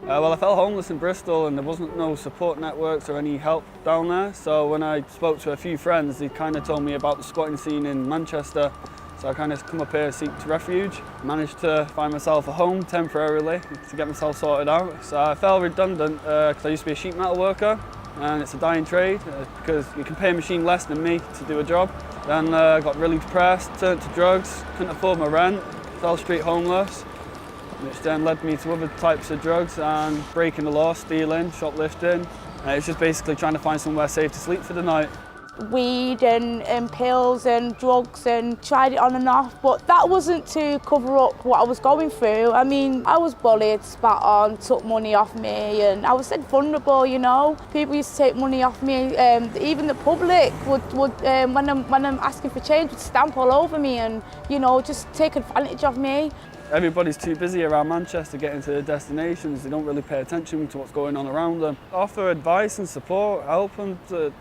Well, I fell homeless in Bristol and there wasn't no support networks or any help down there. So when I spoke to a few friends, they kind of told me about the squatting scene in Manchester. So I kind of come up here, seek refuge. Managed to find myself a home temporarily to get myself sorted out. So I fell redundant because I used to be a sheet metal worker, and it's a dying trade because you can pay a machine less than me to do a job. Then I got really depressed, turned to drugs, couldn't afford my rent, fell street homeless, which then led me to other types of drugs and breaking the law, stealing, shoplifting. It's just basically trying to find somewhere safe to sleep for the night. Weed and pills and drugs, and tried it on and off, but that wasn't to cover up what I was going through. I mean, I was bullied, spat on, took money off me, and I was said vulnerable, you know. People used to take money off me, even the public would when I'm asking for change, would stamp all over me and, you know, just take advantage of me. Everybody's too busy around Manchester getting to their destinations. They don't really pay attention to what's going on around them. Offer advice and support, help them to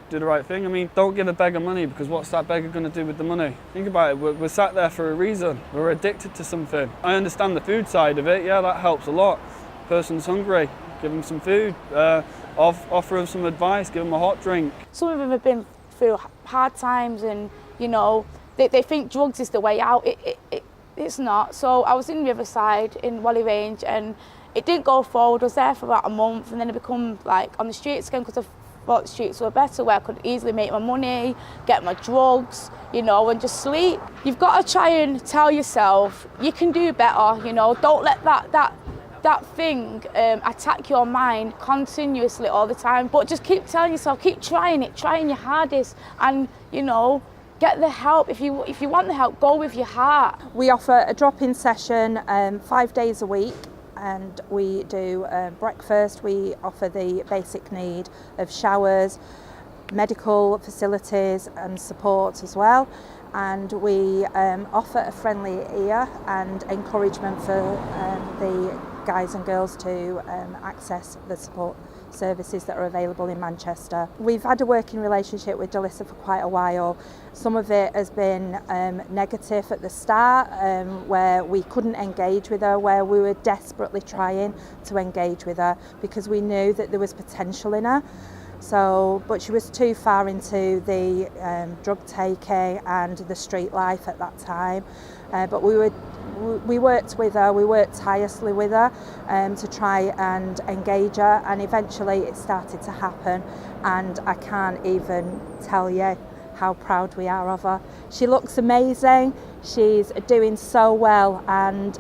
do the right thing. I mean, don't give a beggar money, because what's that beggar going to do with the money? Think about it, we're sat there for a reason. We're addicted to something. I understand the food side of it, yeah, that helps a lot. Person's hungry, give them some food, offer them some advice, give them a hot drink. Some of them have been through hard times and, you know, they think drugs is the way out. It's not. So I was in Riverside in Whalley Range and it didn't go forward. I was there for about a month and then it become like on the streets again because I thought the streets were better, where I could easily make my money, get my drugs, you know, and just sleep. You've got to try and tell yourself you can do better, you know. Don't let that thing attack your mind continuously all the time, but just keep telling yourself, keep trying it, trying your hardest, and, you know, get the help. If you want the help, go with your heart. We offer a drop-in session 5 days a week, and we do breakfast. We offer the basic need of showers, medical facilities and support as well. And we offer a friendly ear and encouragement for the guys and girls to access the support services that are available in Manchester. We've had a working relationship with Delissa for quite a while. Some of it has been negative at the start, where we couldn't engage with her, where we were desperately trying to engage with her because we knew that there was potential in her. So, but she was too far into the drug taking and the street life at that time. But we worked with her, we worked tirelessly with her to try and engage her, and eventually it started to happen, and I can't even tell you how proud we are of her. She looks amazing, she's doing so well, and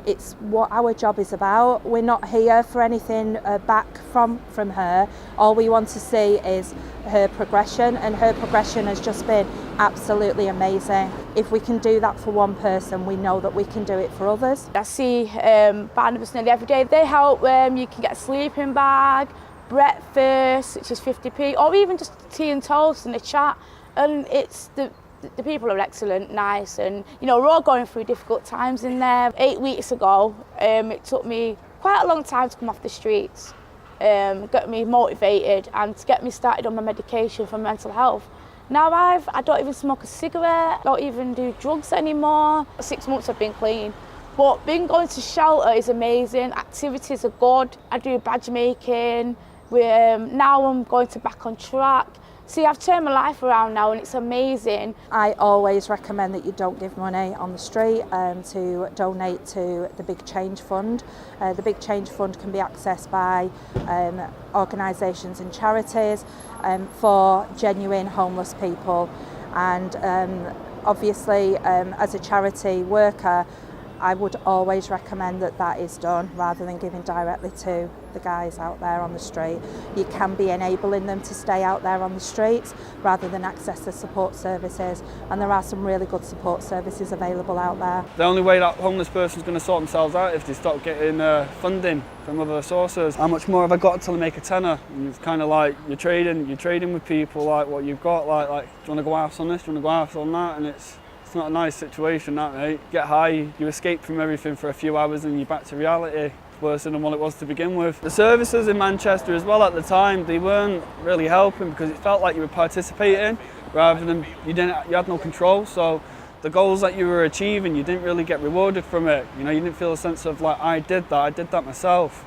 it's what our job is about. We're not here for anything back from her. All we want to see is her progression, and her progression has just been absolutely amazing. If we can do that for one person, we know that we can do it for others. I see Barnabas nearly every day. They help, you can get a sleeping bag, breakfast, which is 50p, or even just tea and toast and a chat. And it's the people are excellent, nice, and, you know, we're all going through difficult times in there. 8 weeks ago, it took me quite a long time to come off the streets, get me motivated and to get me started on my medication for mental health. Now I don't even smoke a cigarette, don't even do drugs anymore. 6 months I've been clean. But being going to shelter is amazing, activities are good. I do badge making, now I'm going to Back on Track. See, I've turned my life around now and it's amazing. I always recommend that you don't give money on the street, to donate to the Big Change Fund. The Big Change Fund can be accessed by organisations and charities for genuine homeless people. And obviously, as a charity worker, I would always recommend that that is done rather than giving directly to the guys out there on the street. You can be enabling them to stay out there on the streets rather than access the support services, and there are some really good support services available out there. The only way that homeless person's going to sort themselves out is if they start getting funding from other sources. How much more have I got till I make a tenner? And it's kind of like you're trading with people, like what you've got, like do you want to go out on this, do you want to go out on that, and it's not a nice situation, that, mate. Get high, you escape from everything for a few hours and you're back to reality. It's worse than what it was to begin with. The services in Manchester as well at the time, they weren't really helping because it felt like you were participating rather than you had no control. So the goals that you were achieving, you didn't really get rewarded from it. You know, you didn't feel a sense of like, I did that myself.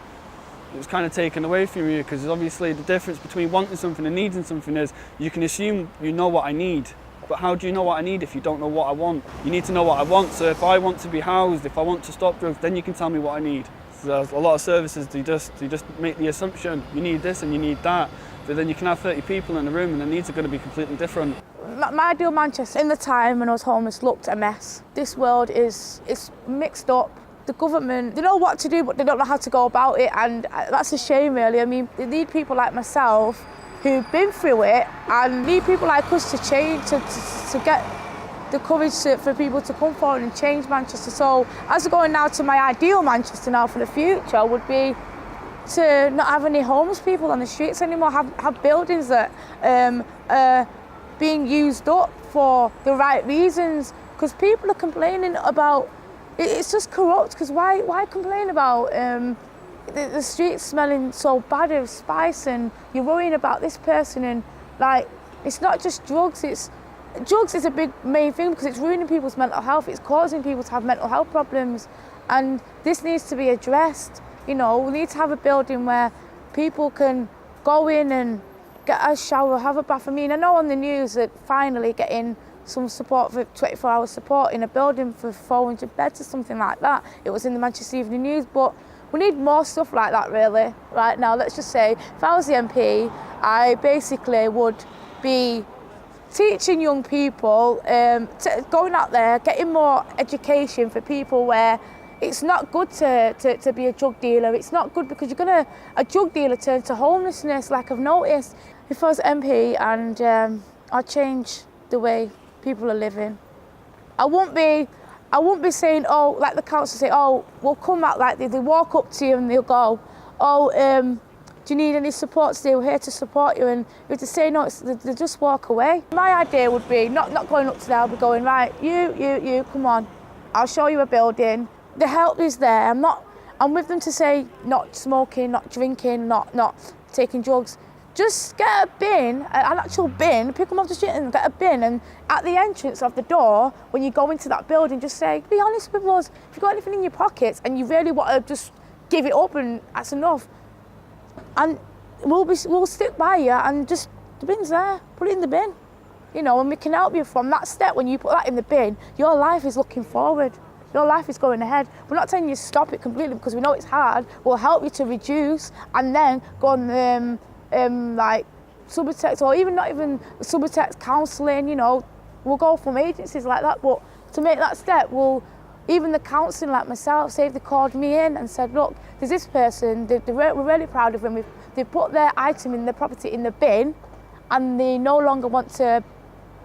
it was kind of taken away from you, because obviously the difference between wanting something and needing something is you can assume you know what I need. But how do you know what I need if you don't know what I want? You need to know what I want. So if I want to be housed, if I want to stop drugs, then you can tell me what I need. So a lot of services, they just make the assumption you need this and you need that. But then you can have 30 people in the room and the needs are going to be completely different. My ideal Manchester in the time when I was homeless looked a mess. This world is mixed up. The government, they know what to do, but they don't know how to go about it, and that's a shame, really. I mean, they need people like myself who've been through it, and need people like us to change, to get the courage for people to come forward and change Manchester. So as we're going now to my ideal Manchester now for the future would be to not have any homeless people on the streets anymore, have buildings that are being used up for the right reasons, because people are complaining about, it's just corrupt, because why complain about the streets smelling so bad of spice, and you're worrying about this person, and like, it's not just drugs, drugs is a big main thing because it's ruining people's mental health, it's causing people to have mental health problems, and this needs to be addressed. You know, we need to have a building where people can go in and get a shower, have a bath. I mean, I know on the news that finally getting some support for 24-hour support in a building for 400 beds or something like that. It was in the Manchester Evening News, but we need more stuff like that really. Right now, let's just say, if I was the MP, I basically would be teaching young people, going out there, getting more education for people where it's not good to be a drug dealer. It's not good because a drug dealer turns to homelessness, like I've noticed. If I was MP and I'd change the way people are living. I won't be saying, oh, like the council say, oh, we'll come out like they walk up to you and they'll go, oh, do you need any support today? We're here to support you. And you have to say no, they just walk away. My idea would be not going up to them, but going, right, you, come on. I'll show you a building. The help is there. I'm with them to say not smoking, not drinking, not taking drugs. Just get a bin, an actual bin, pick them off the street and get a bin, and at the entrance of the door, when you go into that building, just say, be honest with us, if you've got anything in your pockets and you really want to just give it up and that's enough, and we'll stick by you, and just, the bin's there, put it in the bin. You know, and we can help you from that step. When you put that in the bin, your life is looking forward. Your life is going ahead. We're not telling you to stop it completely because we know it's hard. We'll help you to reduce and then go on like Subutex, or even not even Subutex counselling, you know. We'll go from agencies like that, but to make that step, even the counselling like myself, say if they called me in and said, look, there's this person, we're really proud of them, they put their item in the property in the bin and they no longer want to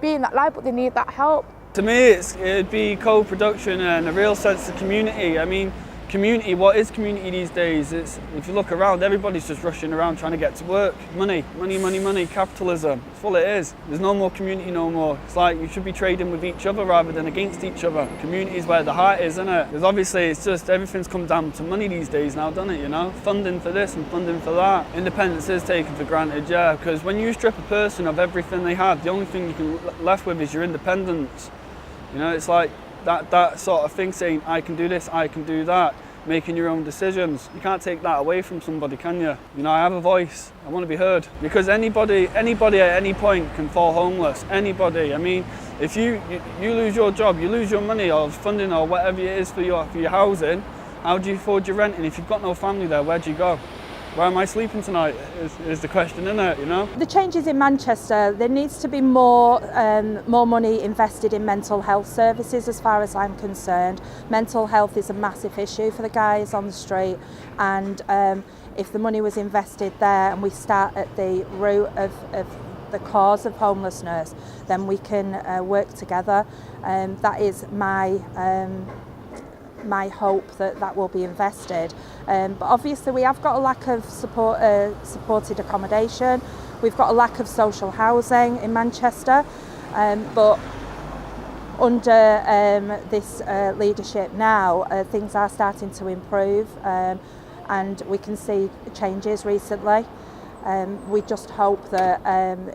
be in that life, but they need that help. To me, it'd be co-production and a real sense of community. I mean, community, what is community these days? If you look around, everybody's just rushing around trying to get to work. Money, capitalism. That's all it is. There's no more community no more. It's like you should be trading with each other rather than against each other. Community is where the heart is, isn't it? Because obviously it's just everything's come down to money these days now, doesn't it, you know? Funding for this and funding for that. Independence is taken for granted, yeah, because when you strip a person of everything they have, the only thing you can left with is your independence. You know, it's like that sort of thing, saying, I can do this, I can do that, making your own decisions. You can't take that away from somebody, can you? You know, I have a voice, I want to be heard. Because anybody at any point can fall homeless, anybody. I mean, if you lose your job, you lose your money or funding or whatever it is for your housing, how do you afford your rent? And if you've got no family there, where do you go? Where am I sleeping tonight is the question, isn't it, you know? The changes in Manchester, there needs to be more money invested in mental health services as far as I'm concerned. Mental health is a massive issue for the guys on the street, and if the money was invested there and we start at the root of the cause of homelessness, then we can work together. That is my hope that will be invested. But obviously we have got a lack of supported accommodation. We've got a lack of social housing in Manchester. But under this leadership now, things are starting to improve, and we can see changes recently. We just hope that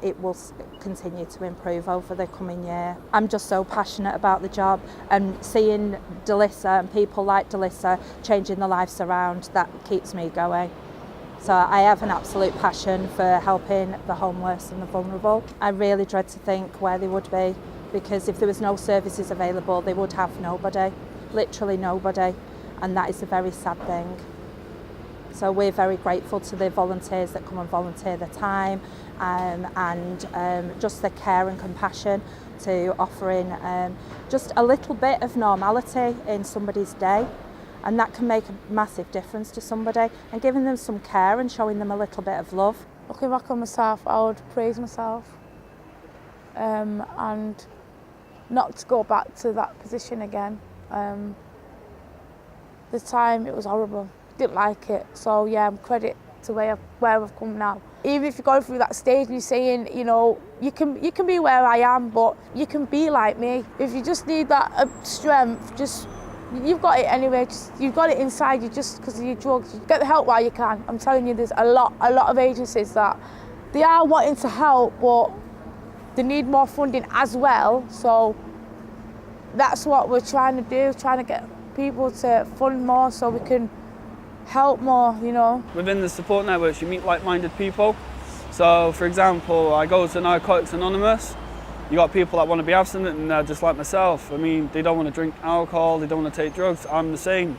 it will continue to improve over the coming year. I'm just so passionate about the job, and seeing Delissa and people like Delissa changing their lives around, that keeps me going. So I have an absolute passion for helping the homeless and the vulnerable. I really dread to think where they would be, because if there was no services available, they would have nobody, literally nobody, and that is a very sad thing. So we're very grateful to the volunteers that come and volunteer their time and just the care and compassion to offering just a little bit of normality in somebody's day. And that can make a massive difference to somebody, and giving them some care and showing them a little bit of love. Looking back on myself, I would praise myself and not to go back to that position again. The time, it was horrible. Didn't like it. So yeah, I'm credit to where I've come now. Even if you're going through that stage and you're saying, you know, you can be where I am, but you can be like me. If you just need that strength, you've got it anyway. You've got it inside you just because of your drugs. You get the help while you can. I'm telling you, there's a lot of agencies that they are wanting to help, but they need more funding as well. So that's what we're trying to do, trying to get people to fund more so we can help more, you know. Within the support networks, you meet like-minded people. So, for example, I go to Narcotics Anonymous. You got people that want to be abstinent and they're just like myself. I mean, they don't want to drink alcohol, they don't want to take drugs. I'm the same,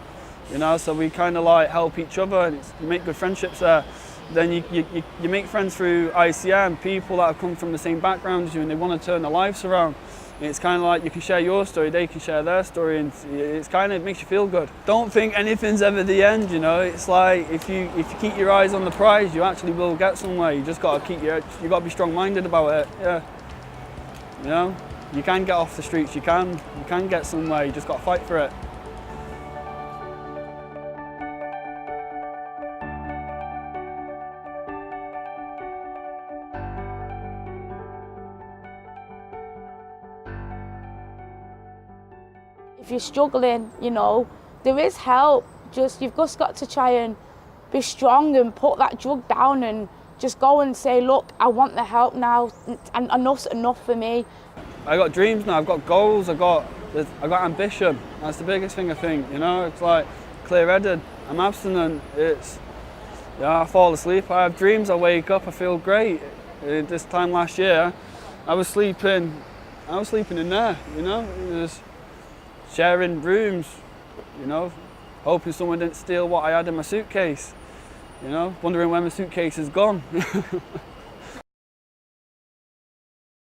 you know. So we kind of like help each other, and you make good friendships there. Then you make friends through ICM, people that have come from the same background as you, and they want to turn their lives around. And it's kind of like you can share your story, they can share their story, and it's kind of makes you feel good. Don't think anything's ever the end, you know. It's like if you keep your eyes on the prize, you actually will get somewhere. You just got to you got to be strong-minded about it. Yeah. You know, you can get off the streets, you can get somewhere, you just got to fight for it. If you're struggling, you know, there is help. You've just got to try and be strong and put that drug down and just go and say, look, I want the help now, and enough's enough for me. I got dreams now, I've got goals, I got ambition. That's the biggest thing I think, you know. It's like clear-headed, I'm abstinent, I fall asleep, I have dreams, I wake up, I feel great. This time last year, I was sleeping in there, you know, just sharing rooms, you know, hoping someone didn't steal what I had in my suitcase. You know, wondering where my suitcase is gone.